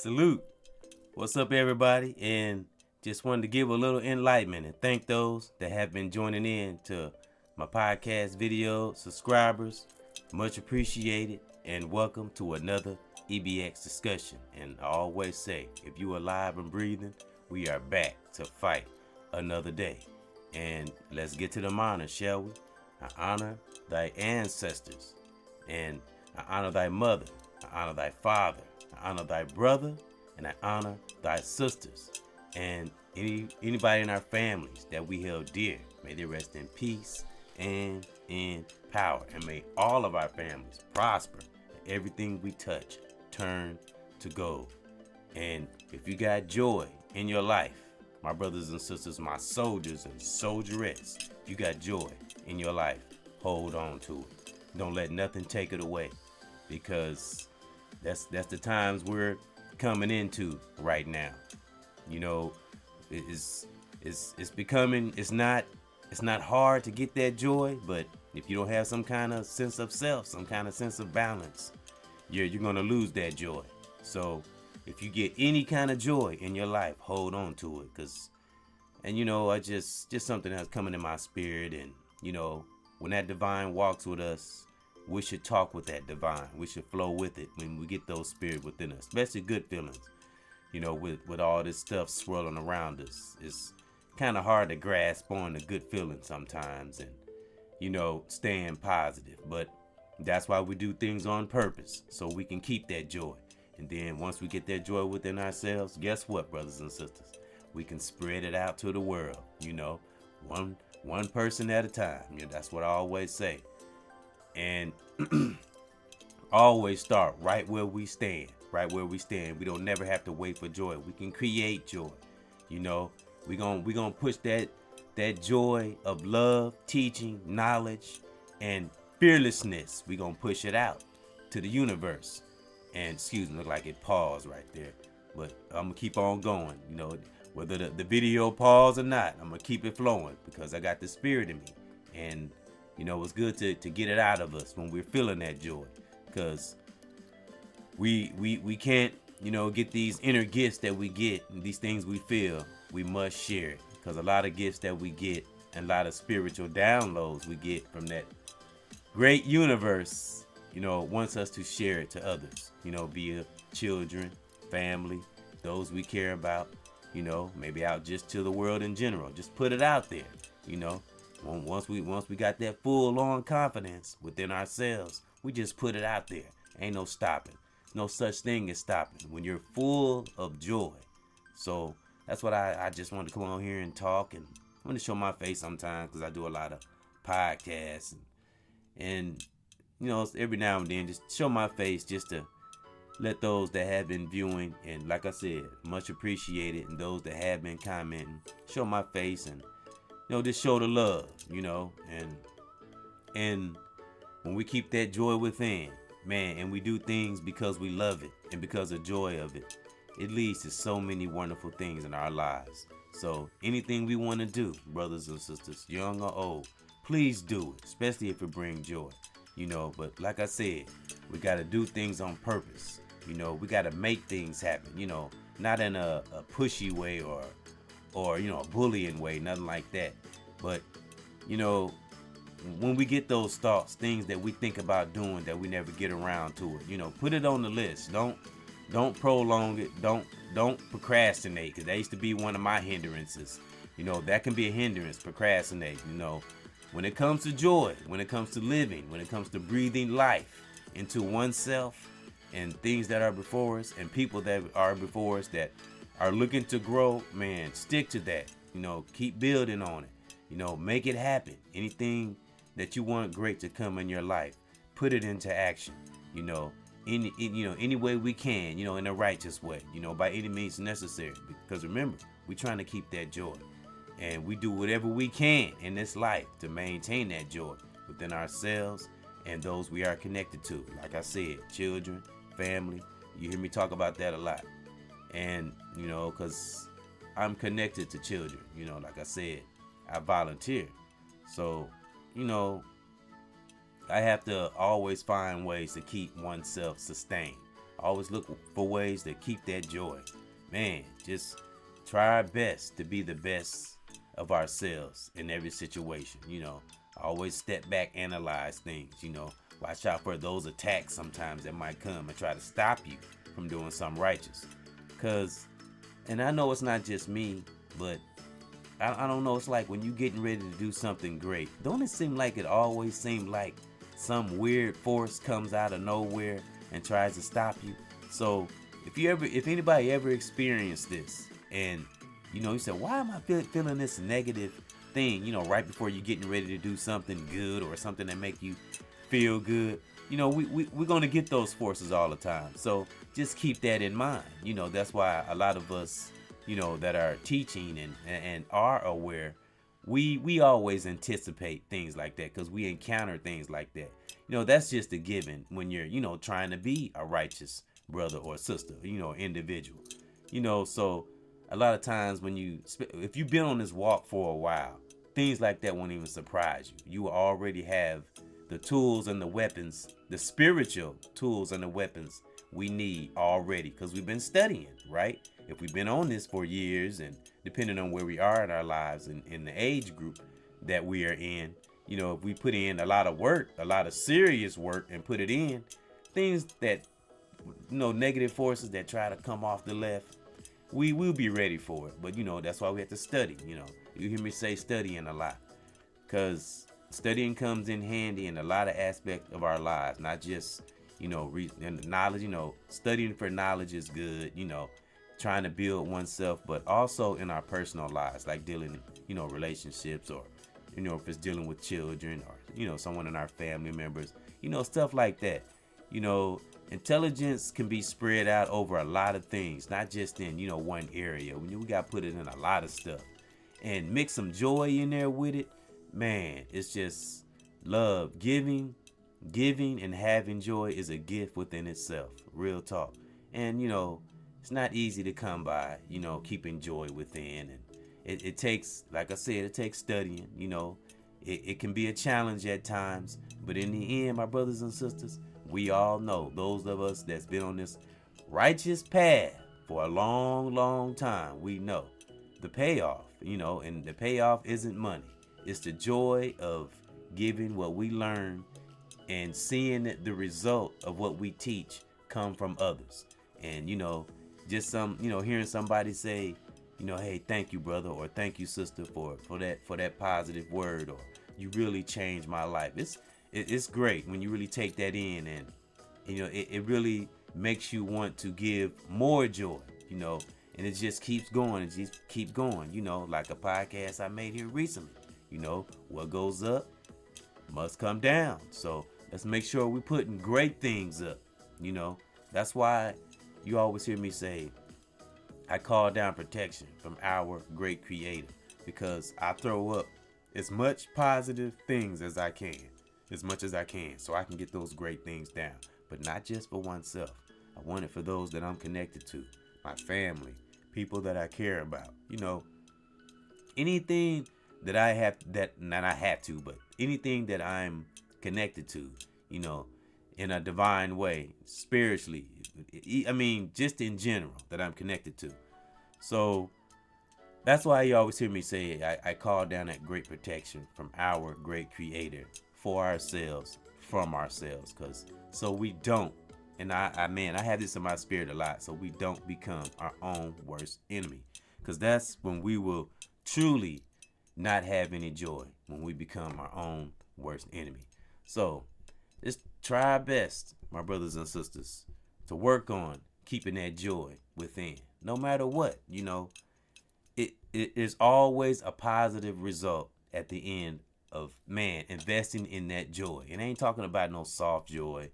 Salute. What's up, everybody? And just wanted to give a little enlightenment and thank those that have been joining in to my podcast video, subscribers. Much appreciated, and welcome to another EBX discussion. And I always say, if you are alive and breathing, we are back to fight another day. And let's get to the honor, shall we? I honor thy ancestors, and I honor thy mother, I honor thy father, I honor thy brother, and I honor thy sisters, and anybody in our families that we held dear. May they rest in peace and in power, and may all of our families prosper, and everything we touch turn to gold. And if you got joy in your life, my brothers and sisters, my soldiers and soldierettes, if you got joy in your life, hold on to it. Don't let nothing take it away, because that's the times we're coming into right now. You know, it's becoming, it's not hard to get that joy, but if you don't have some kind of sense of self, some kind of sense of balance, you're gonna lose that joy. So if you get any kind of joy in your life, hold on to it, I just something that's coming in my spirit. And when that divine walks with us, we should talk with that divine. We should flow with it when we get those spirit within us, especially good feelings. With all this stuff swirling around us, it's kind of hard to grasp on the good feeling sometimes, and staying positive. But that's why we do things on purpose, so we can keep that joy. And then once we get that joy within ourselves, guess what, brothers and sisters? We can spread it out to the world. One person at a time. That's what I always say. And always start right where we stand. Right where we stand. We don't never have to wait for joy. We can create joy. We gonna push that joy of love, teaching, knowledge, and fearlessness. We gonna push it out to the universe. And excuse me, look like it paused right there. But I'm gonna keep on going. Whether the video paused or not, I'm gonna keep it flowing, because I got the spirit in me. And it's good to get it out of us when we're feeling that joy, because we can't get these inner gifts that we get, and these things we feel. We must share it, because a lot of gifts that we get and a lot of spiritual downloads we get from that great universe wants us to share it to others, via children, family, those we care about, maybe out just to the world in general. Just put it out there. Once we got that full on confidence within ourselves, we just put it out there. Ain't no stopping. No such thing as stopping when you're full of joy. So that's what I just wanted to come on here and talk. And I'm going to show my face sometimes, because I do a lot of podcasts, and every now and then just show my face, just to let those that have been viewing, and like I said, much appreciated, and those that have been commenting, show my face, and just show the love, and when we keep that joy within, man, and we do things because we love it and because of joy of it, it leads to so many wonderful things in our lives. So anything we want to do, brothers and sisters, young or old, please do it, especially if it brings joy, but like I said, we got to do things on purpose. We got to make things happen, not in a pushy way or a bullying way, nothing like that. But when we get those thoughts, things that we think about doing that we never get around to it, put it on the list. Don't prolong it. Don't procrastinate, because that used to be one of my hindrances. That can be a hindrance, procrastinate. When it comes to joy, when it comes to living, when it comes to breathing life into oneself, and things that are before us, and people that are before us that are looking to grow, man, stick to that. Keep building on it. Make it happen. Anything that you want great to come in your life, put it into action. Any way we can, in a righteous way, by any means necessary. Because remember, we're trying to keep that joy, and we do whatever we can in this life to maintain that joy within ourselves and those we are connected to. Like I said, children, family. You hear me talk about that a lot. And because I'm connected to children, like I said, I volunteer. So I have to always find ways to keep oneself sustained. Always look for ways to keep that joy. Man, just try our best to be the best of ourselves in every situation. Always step back, analyze things. Watch out for those attacks sometimes that might come and try to stop you from doing something righteous. And I know it's not just me, but I don't know. It's like when you getting ready to do something great, don't it seem like it always seems like some weird force comes out of nowhere and tries to stop you? So if anybody ever experienced this, and you said, why am I feeling this negative thing, right before you're getting ready to do something good or something that make you feel good, we're going to get those forces all the time. So just keep that in mind. That's why a lot of us, that are teaching and are aware, we always anticipate things like that because we encounter things like that. That's just a given when you're, trying to be a righteous brother or sister, individual. So a lot of times if you've been on this walk for a while, things like that won't even surprise you. You already have the tools and the weapons, the spiritual tools and the weapons we need already because we've been studying, right? If we've been on this for years, and depending on where we are in our lives and in the age group that we are in, if we put in a lot of work, a lot of serious work, and put it in, things that, negative forces that try to come off the left, we will be ready for it. But, that's why we have to study. You hear me say studying a lot, because studying comes in handy in a lot of aspects of our lives, not just, knowledge. Studying for knowledge is good, trying to build oneself, but also in our personal lives, like dealing, relationships, or, if it's dealing with children, or, someone in our family members, stuff like that. Intelligence can be spread out over a lot of things, not just in, one area. We got to put it in a lot of stuff and mix some joy in there with it. Man, it's just love. Giving and having joy is a gift within itself. Real talk. And, it's not easy to come by, keeping joy within. And it takes, like I said, it takes studying. It can be a challenge at times. But in the end, my brothers and sisters, we all know, those of us that's been on this righteous path for a long, long time, we know the payoff, and the payoff isn't money. It's the joy of giving what we learn and seeing the result of what we teach come from others. And, just hearing somebody say, hey, thank you, brother, or thank you, sister, for that positive word, or you really changed my life. It's great when you really take that in, and it really makes you want to give more joy, and it just keeps going and just keep going, like a podcast I made here recently. What goes up must come down. So let's make sure we're putting great things up. That's why you always hear me say, I call down protection from our great creator, because I throw up as much positive things as I can, so I can get those great things down. But not just for oneself. I want it for those that I'm connected to, my family, people that I care about. Anything that I have, but anything that I'm connected to, in a divine way, spiritually, just in general, that I'm connected to. So that's why you always hear me say, I call down that great protection from our great creator for ourselves, from ourselves, so we don't, and I have this in my spirit a lot, so we don't become our own worst enemy, because that's when we will truly not have any joy, when we become our own worst enemy. So just try our best, my brothers and sisters, to work on keeping that joy within, no matter what. It is always a positive result at the end of investing in that joy. And I ain't talking about no soft joy.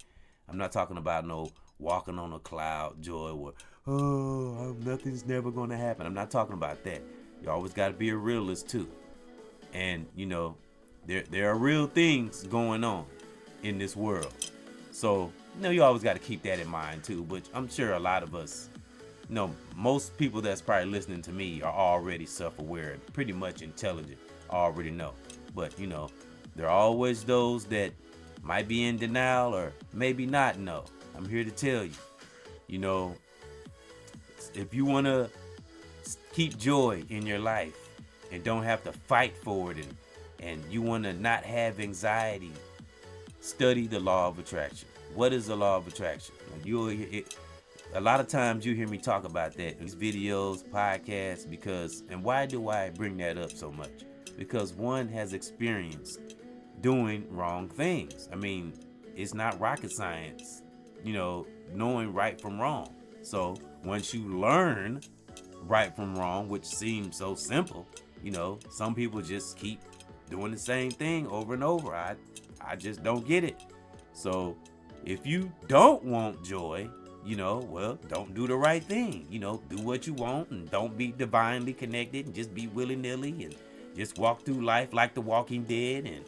I'm not talking about no walking on a cloud joy where, nothing's never going to happen. I'm not talking about that. You always got to be a realist too. And, there are real things going on in this world. So, you always got to keep that in mind too. But I'm sure a lot of us, most people that's probably listening to me are already self-aware and pretty much intelligent, already know. But, there are always those that might be in denial or maybe not know. I'm here to tell you, You know, if you want to keep joy in your life and don't have to fight for it, and you want to not have anxiety, study the law of attraction. What is the law of attraction? A lot of times you hear me talk about that in these videos, podcasts, and why do I bring that up so much? Because one has experienced doing wrong things. I mean, it's not rocket science, knowing right from wrong. So once you learn right from wrong, which seems so simple, some people just keep doing the same thing over and over. I just don't get it. So if you don't want joy, well, don't do the right thing. Do what you want and don't be divinely connected and just be willy-nilly and just walk through life like the Walking Dead. And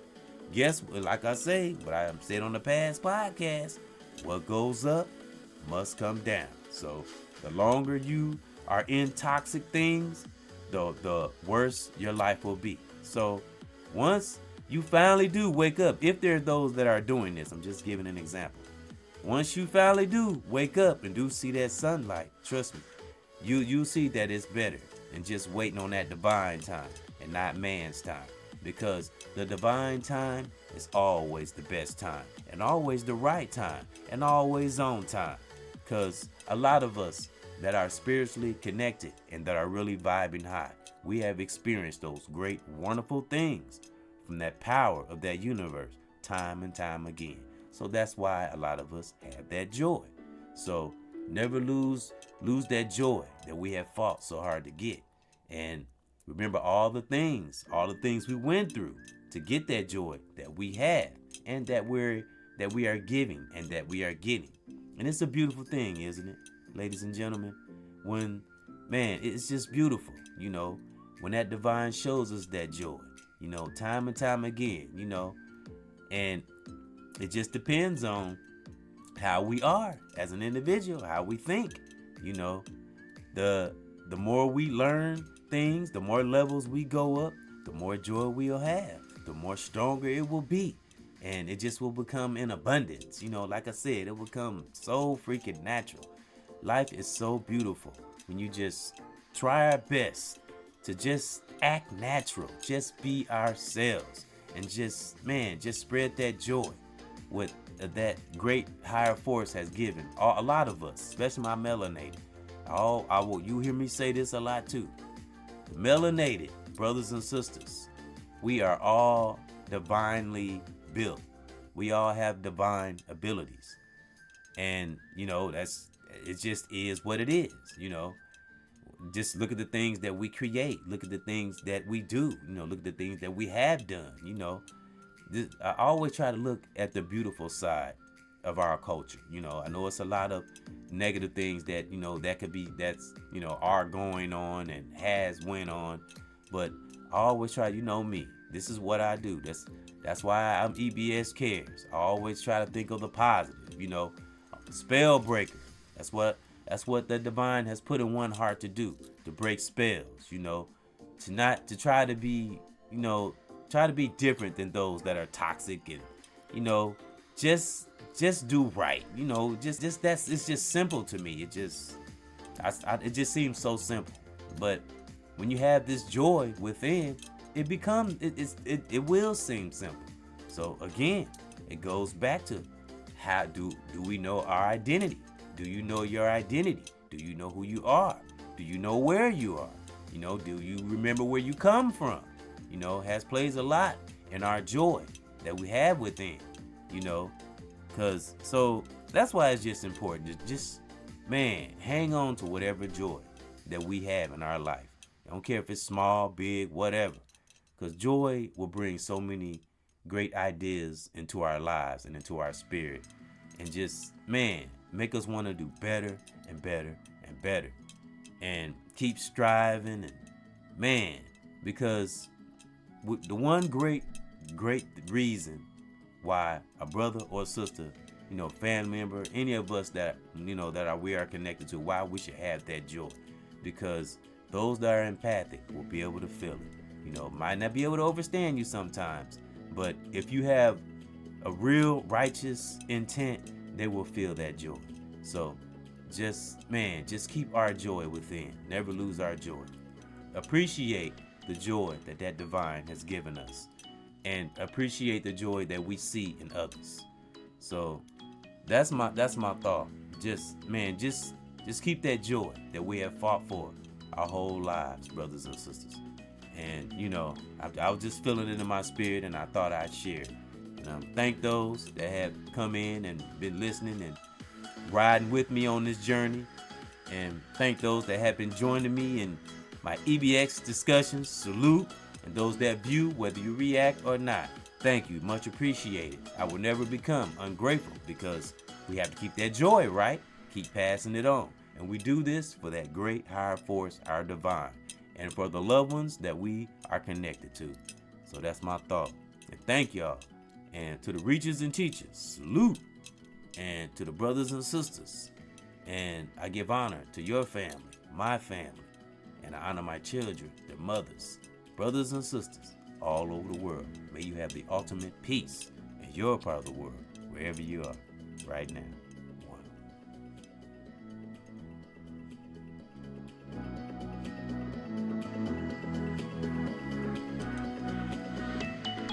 guess, like I say, what I said on the past podcast, what goes up must come down. So the longer you are in toxic things, the worse your life will be. So once you finally do wake up, if there are those that are doing this, I'm just giving an example. Once you finally do wake up and do see that sunlight, trust me, you see that it's better than just waiting on that divine time and not man's time. Because the divine time is always the best time and always the right time and always on time. Because a lot of us that are spiritually connected and that are really vibing high, we have experienced those great, wonderful things from that power of that universe time and time again. So that's why a lot of us have that joy. So never lose that joy that we have fought so hard to get. And remember all the things we went through to get that joy that we have and that we are giving and that we are getting. And it's a beautiful thing, isn't it, ladies and gentlemen? It's just beautiful, when that divine shows us that joy, time and time again, and it just depends on how we are as an individual, how we think, the more we learn things, the more levels we go up, the more joy we'll have, the more stronger it will be. And it just will become in abundance. Like I said, it will become so freaking natural. Life is so beautiful when you just try our best to just act natural, just be ourselves, and just spread that joy with that great higher force has given a lot of us, especially my melanated. You hear me say this a lot too. The melanated brothers and sisters, we are all divinely built. We all have divine abilities, and it just is what it is. Just look at the things that we create. Look at the things that we do. Look at the things that we have done. I always try to look at the beautiful side of our culture. I know it's a lot of negative things that are going on and has went on, but I always try. Me. This is what I do. That's why I'm EBXCARES. I always try to think of the positive. Spell breaker. That's what the divine has put in one heart to do, to break spells. To try to be different than those that are toxic and just do right. It's just simple to me. It just seems so simple. But when you have this joy within, it will seem simple. So again, it goes back to how do we know our identity? Do you know your identity? Do you know who you are? Do you know where you are? Do you remember where you come from? Plays a lot in our joy that we have within, so that's why it's just important to just hang on to whatever joy that we have in our life. I don't care if it's small, big, whatever, because joy will bring so many great ideas into our lives and into our spirit, and just make us want to do better and better and better, and keep striving, and because the one great reason why a brother or sister, family member, any of us that we are connected to, why we should have that joy, because those that are empathic will be able to feel it. Might not be able to understand you sometimes, but if you have a real righteous intent, they will feel that joy. So just keep our joy within. Never lose our joy. Appreciate the joy that divine has given us, and appreciate the joy that we see in others. So that's my thought. Just keep that joy that we have fought for our whole lives, brothers and sisters. And I was just feeling it in my spirit, and I thought I'd share it. And thank those that have come in and been listening and riding with me on this journey. And thank those that have been joining me in my EBX discussions. Salute. And those that view, whether you react or not, thank you. Much appreciated. I will never become ungrateful, because we have to keep that joy, right? Keep passing it on. And we do this for that great higher force, our divine, and for the loved ones that we are connected to. So that's my thought. And thank y'all. And to the reachers and teachers, salute. And to the brothers and sisters, and I give honor to your family, my family, and I honor my children, their mothers, brothers and sisters all over the world. May you have the ultimate peace in your part of the world, wherever you are right now.